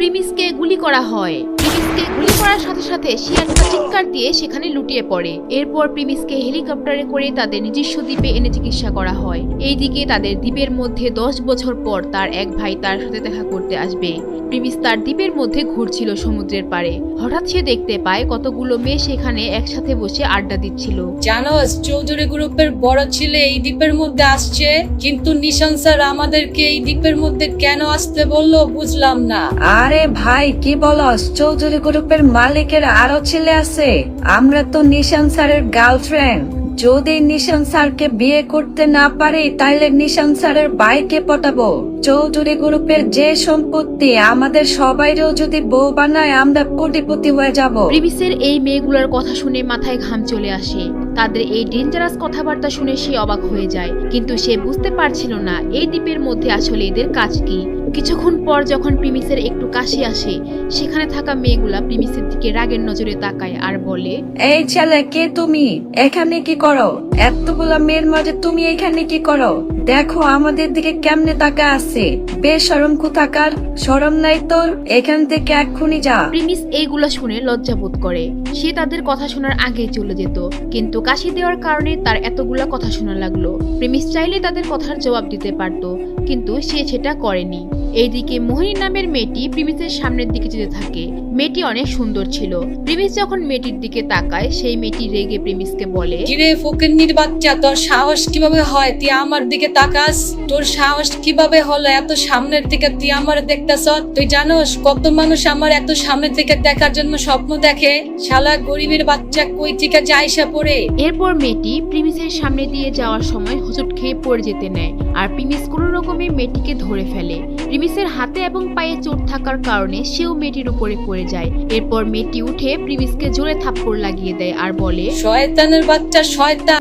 প্রিমিসকে গুলি করা হয়। প্রিমিসকে গুলি করার সাথে সাথে সে একটা চিৎকার দিয়ে সেখানে লুটিয়ে পড়ে। এরপর প্রিমিসকে হেলিকপ্টারে করে তাদের নিজস্ব দ্বীপে এনে চিকিৎসা করা হয়। এইদিকে তাদের দ্বীপের মধ্যে 10 বছর পর তার এক ভাই তার সাথে দেখা করতে আসবে। প্রিমিস তার দ্বীপের মধ্যে ঘুরছিল সমুদ্রের পাড়ে। হঠাৎ সে দেখতে পায় কতগুলো মেয়ে সেখানে একসাথে বসে আড্ডা দিচ্ছিল। জানোস, চৌধুরী গ্রুপের বড় ছেলে এই দ্বীপের মধ্যে আসছে, কিন্তু নিশান স্যার আমাদেরকে এই দ্বীপের মধ্যে কেন আসতে বললো বুঝলাম না। আরে ভাই কি বলস, চৌধুরী গ্রুপের মালিকের আরো ছেলে আছে। আমরা তো নিশান স্যারের গার্লফ্রেন্ড। যদি নিশান স্যারকে বিয়ে করতে না পারি তাহলে নিশান স্যারের ভাইকে পটাবো। চৌধুরী গ্রুপের যে সম্পত্তি আমাদের সবাইরও যদি বউ বানায় আমরা কোটিপতি হয়ে যাব। প্রিমিসের এই মেয়েগুলোর কথা শুনে মাথায় ঘাম চলে আসে। তাদের এই ডেঞ্জারাস কথাবার্তা শুনে সে অবাক হয়ে যায়, কিন্তু সে বুঝতে পারছিল না এই দ্বীপের মধ্যে আসলে এদের কাজ কি। কিছুক্ষণ পর যখন প্রিমিসের একটু কাশি আসে, সেখানে থাকা মেয়েগুলা প্রিমিসের দিকে রাগের নজরে তাকায় আর বলে, এই ছেলে কে তুমি? এখানে কি করো? এতগুলা মেয়ের মাঝে তুমি এখানে কি করো? দেখো আমাদের দিকে কেমনে তাকা আছে। বেশরম কোথাকার, শরম নাই তোর? এখান থেকে এক্ষুনি যা। প্রিমিস এইগুলা শুনে লজ্জাবোধ করে। সে তাদের কথা শোনার আগেই চলে যেত, কিন্তু কাশি দেওয়ার কারণে তার এতগুলা কথা শোনা লাগলো। প্রিমিস চাইলে তাদের কথার জবাব দিতে পারত, কিন্তু সে সেটা করেনি। এইদিকে মোহিনী নামের মেয়েটি প্রিমিসের সামনের দিকে যেতে থাকে। মেয়েটি অনেক সুন্দর ছিল। প্রিমিস যখন মেয়েটির দিকে তাকায়, সেই মেয়েটি রেগে প্রিমিসকে বলে, কিরে ফকিন্নির বাচ্চা, তোর সাহস কিভাবে হয় তুই আমার দিকে তাকাস? তোর সাহস কিভাবে হলো এত সামনের দিকে তুই আমার দেখতেছ? তুই জানোস কত মানুষ আমার এত সামনের দিকে দেখার জন্য স্বপ্ন দেখে? শালা গরিবের বাচ্চা কই থেকে যাইসা পড়ে। এরপর মেয়েটি প্রিমিসের সামনে দিয়ে যাওয়ার সময় হোঁচট খেয়ে পড়ে যেতে নেয়, আর প্রিমিস কোনো রকমে মেয়েটিকে ধরে ফেলে। প্রিমিসের হাতে এবং পায়ে চোট থাকার কারণে সেও মেয়েটির উপরে পড়ে যায়। এরপর মেয়েটি উঠে প্রিমিসকে জোরে থাপ্পড় লাগিয়ে দেয় আর বলে, শয়তানের বাচ্চা শয়তান,